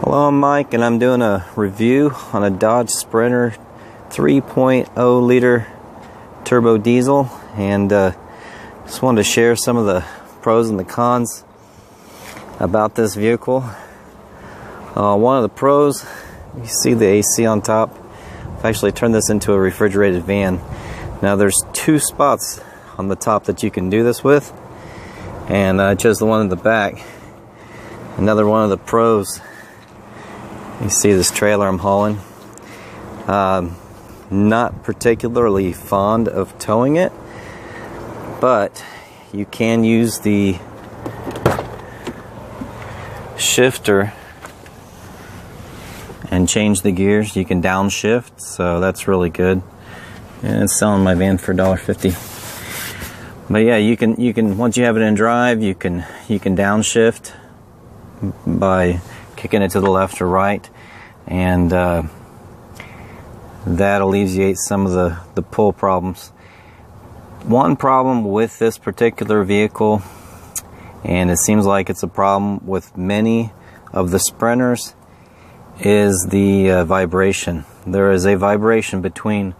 Hello, I'm Mike, and I'm doing a review on a Dodge Sprinter 3.0 liter turbo diesel, and just wanted to share some of the pros and the cons about this vehicle. One of the pros, you see the AC on top. I've actually turned this into a refrigerated van. Now there's two spots on the top that you can do this with, and I chose the one in the back. Another one of the pros, you see this trailer I'm hauling. Not particularly fond of towing it, but you can use the shifter and change the gears. You can downshift, so that's really good. And it's selling my van for $1.50. But yeah, you can once you have it in drive, you can downshift by kicking it to the left or right, and that alleviates some of the pull problems. One problem with this particular vehicle, and it seems like it's a problem with many of the Sprinters, is the vibration. There is a vibration between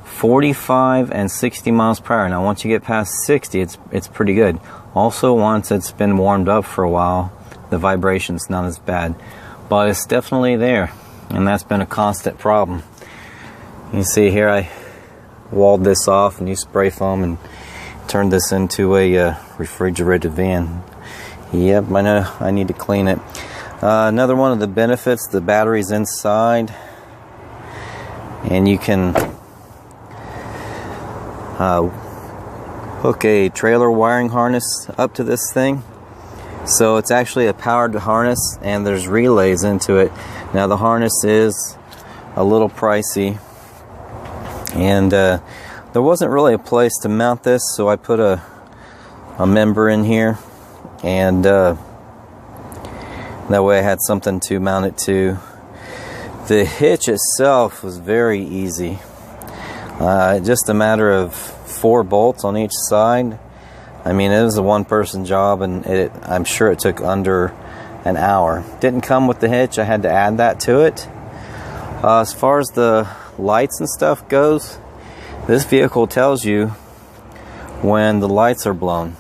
45 and 60 miles per hour. Now once you get past 60, it's pretty good. Also, once it's been warmed up for a while, the vibration's not as bad, but it's definitely there, and that's been a constant problem. You see here, I walled this off and used spray foam and turned this into a refrigerated van. Yep, I know I need to clean it. Another one of the benefits, the battery's inside, and you can hook a trailer wiring harness up to this thing. So it's actually a powered harness, and there's relays into it. Now the harness is a little pricey, and there wasn't really a place to mount this, so I put a member in here, and that way I had something to mount it to. The hitch itself was very easy. Just a matter of 4 bolts on each side. I mean, it was a one-person job, and I'm sure it took under an hour. Didn't come with the hitch. I had to add that to it. As far as the lights and stuff goes, this vehicle tells you when the lights are blown.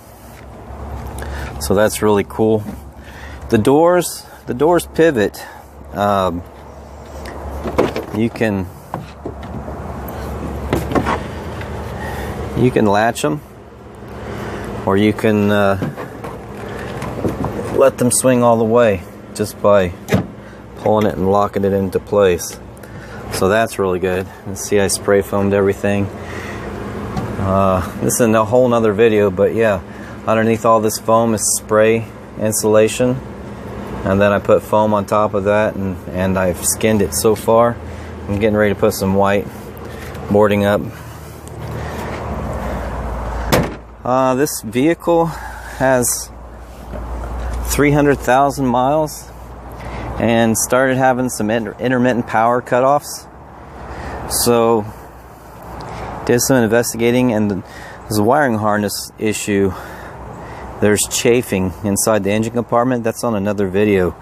So that's really cool. The doors pivot. You can latch them, or you can let them swing all the way just by pulling it and locking it into place. So that's really good. And see, I spray foamed everything. This is a whole nother video, but yeah, underneath all this foam is spray insulation, and then I put foam on top of that, and I've skinned it so far. I'm getting ready to put some white boarding up. This vehicle has 300,000 miles and started having some intermittent power cutoffs. So did some investigating, and there's a wiring harness issue. There's chafing inside the engine compartment. That's on another video,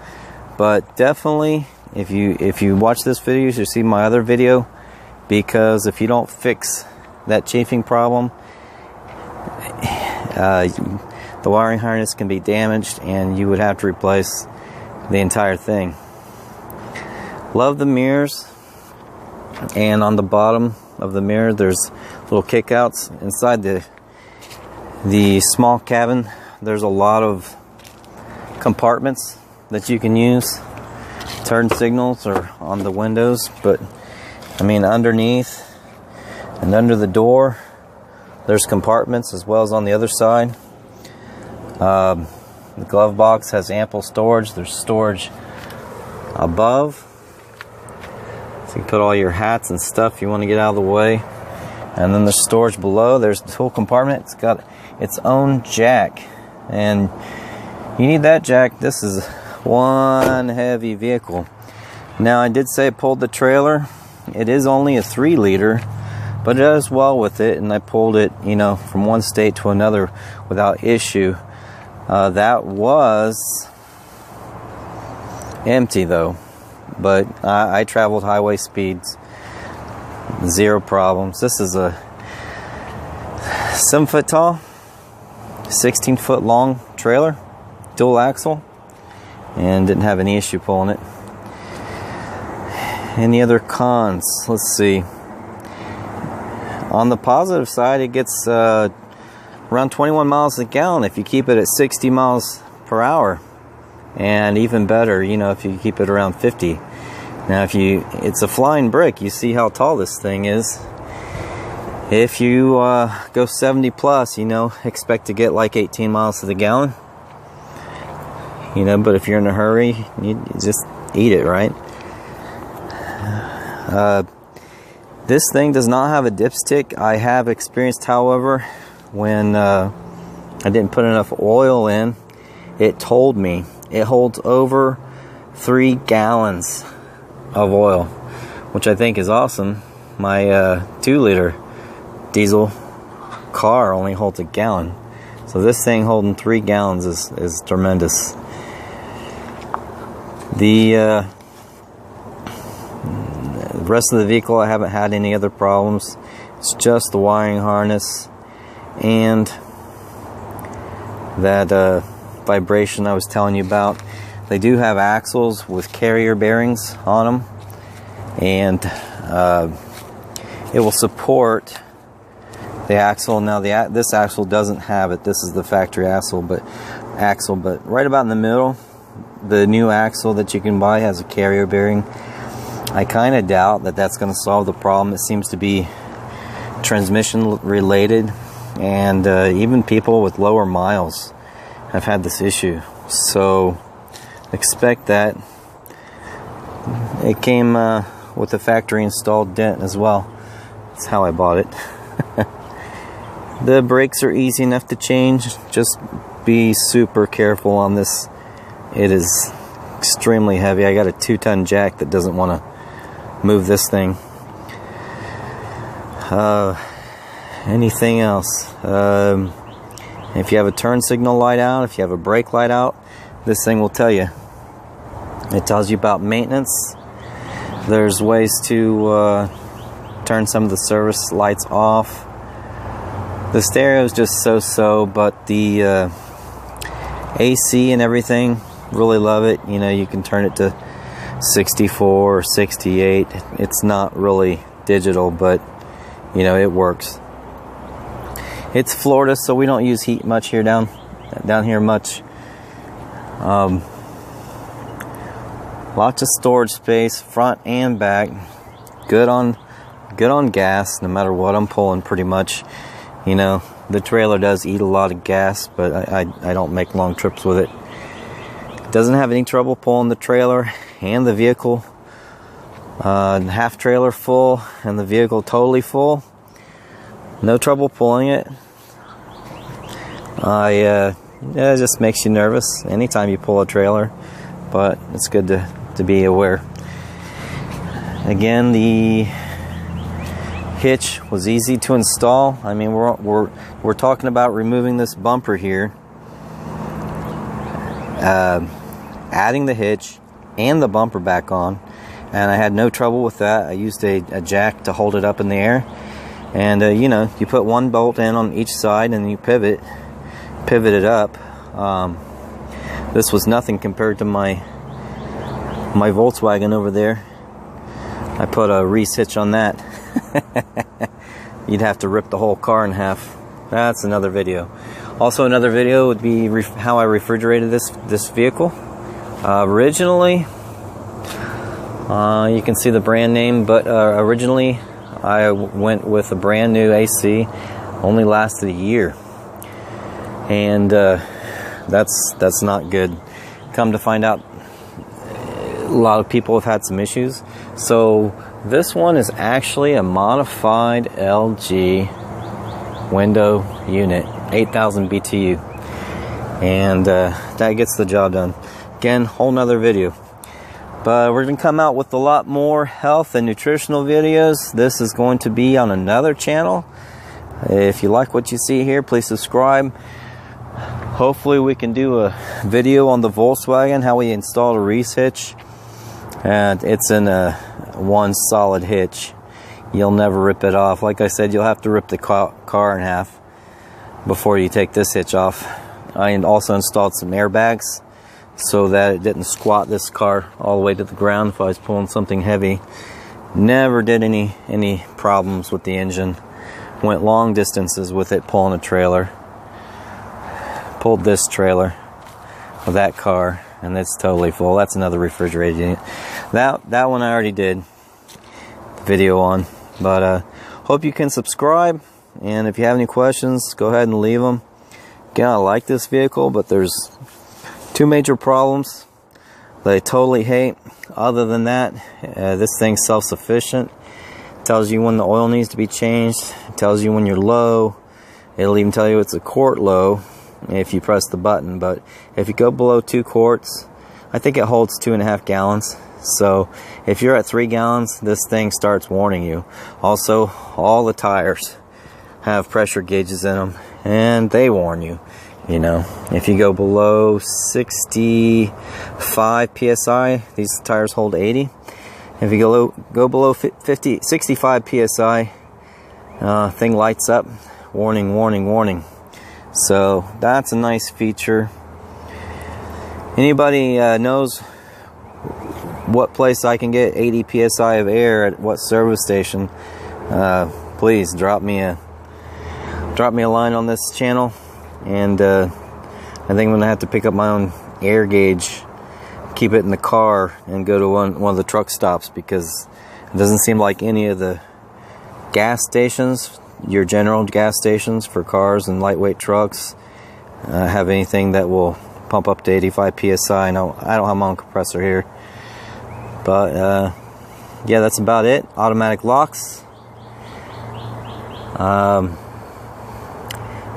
but definitely if you watch this video, you should see my other video, because if you don't fix that chafing problem, the wiring harness can be damaged, and you would have to replace the entire thing. Love the mirrors, and on the bottom of the mirror there's little kickouts. Inside the small cabin, there's a lot of compartments that you can use. Turn signals are on the windows, but I mean, underneath and under the door there's compartments, as well as on the other side. The glove box has ample storage. There's storage above, so you can put all your hats and stuff you want to get out of the way. And then there's storage below. There's the tool compartment. It's got its own jack, and you need that jack. This is one heavy vehicle. Now, I did say I pulled the trailer. It is only a 3 liter, but it does well with it, and I pulled it, you know, from one state to another without issue. That was empty though, but I traveled highway speeds, zero problems. This is a 7 foot tall, 16 foot long trailer, dual axle, and didn't have any issue pulling it. Any other cons? Let's see. On the positive side, it gets around 21 miles a gallon if you keep it at 60 miles per hour, and even better, you know, if you keep it around 50. Now, it's a flying brick. You see how tall this thing is. If you go 70 plus, you know, expect to get like 18 miles to the gallon. You know, but if you're in a hurry, you just eat it, right? This thing does not have a dipstick. I have experienced, however, when I didn't put enough oil in, it told me it holds over 3 gallons of oil, which I think is awesome. My 2-liter diesel car only holds a gallon, so this thing holding 3 gallons is tremendous. The rest of the vehicle, I haven't had any other problems. It's just the wiring harness and that vibration I was telling you about. They do have axles with carrier bearings on them, and it will support the axle. Now this axle doesn't have it. This is the factory axle, but right about in the middle, the new axle that you can buy has a carrier bearing. I kind of doubt that that's going to solve the problem. It seems to be transmission related, and even people with lower miles have had this issue. So expect that. It came with a factory installed dent as well. That's how I bought it. The brakes are easy enough to change. Just be super careful on this. It is extremely heavy. I got a 2-ton jack that doesn't want to move this thing. Anything else? If you have a turn signal light out, if you have a brake light out, this thing will tell you. It tells you about maintenance. There's ways to turn some of the service lights off. The stereo is just so-so, but the AC and everything, really love it. You know, you can turn it to 64 or 68. It's not really digital, but you know, it works. It's Florida, so we don't use heat much here down here much. Lots of storage space, front and back. Good on gas, no matter what I'm pulling, pretty much. You know, the trailer does eat a lot of gas, but I don't make long trips with it. Doesn't have any trouble pulling the trailer and the vehicle. Half trailer full and the vehicle totally full. No trouble pulling it. It just makes you nervous anytime you pull a trailer, but it's good to be aware. Again, the hitch was easy to install. I mean, we're talking about removing this bumper here, adding the hitch and the bumper back on, and I had no trouble with that. I used a jack to hold it up in the air, and you know, you put one bolt in on each side and you pivot it up. This was nothing compared to my Volkswagen over there. I put a Reese hitch on that. You'd have to rip the whole car in half. That's another video. Also, another video would be how I refrigerated this vehicle. Originally, you can see the brand name, but originally I went with a brand new AC. Only lasted a year, and that's not good. Come to find out, a lot of people have had some issues. So this one is actually a modified LG window unit, 8,000 BTU, and that gets the job done. Again, whole nother video. But we're going to come out with a lot more health and nutritional videos. This is going to be on another channel. If you like what you see here, please subscribe. Hopefully we can do a video on the Volkswagen, how we installed a Reese hitch. And it's in a one solid hitch. You'll never rip it off. Like I said, you'll have to rip the car in half before you take this hitch off. I also installed some airbags so that it didn't squat this car all the way to the ground if I was pulling something heavy. Never did any problems with the engine. Went long distances with it pulling a trailer. Pulled this trailer with that car, and it's totally full. That's another refrigerated unit. That one I already did the video on. But hope you can subscribe, and if you have any questions, go ahead and leave them. Again, I like this vehicle, but there's two major problems that I totally hate. Other than that, this thing's self-sufficient. Tells you when the oil needs to be changed. It tells you when you're low. It'll even tell you it's a quart low if you press the button. But if you go below 2 quarts, I think it holds 2.5 gallons. So if you're at 3 gallons, this thing starts warning you. Also, all the tires have pressure gauges in them, and they warn you. You know, if you go below 65 psi, these tires hold 80. If you go below 65 psi, thing lights up, warning, warning, warning. So that's a nice feature. Anybody knows what place I can get 80 psi of air at what service station? Please drop me a line on this channel. And I think I'm gonna have to pick up my own air gauge, keep it in the car, and go to one of the truck stops, because it doesn't seem like any of the gas stations, your general gas stations for cars and lightweight trucks, have anything that will pump up to 85 psi. No, I don't have my own compressor here. But yeah, that's about it. Automatic locks.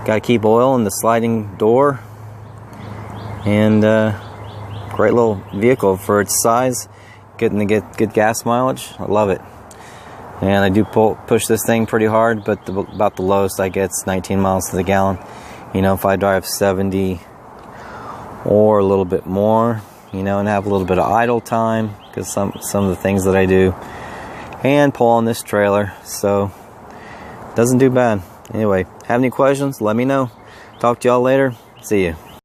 Gotta keep oil in the sliding door. And great little vehicle for its size. Getting to get good gas mileage. I love it. And I do push this thing pretty hard, but about the lowest I get is 19 miles to the gallon. You know, if I drive 70 or a little bit more, you know, and have a little bit of idle time, because some of the things that I do, and pull on this trailer, so doesn't do bad. Anyway, have any questions, let me know. Talk to y'all later. See you.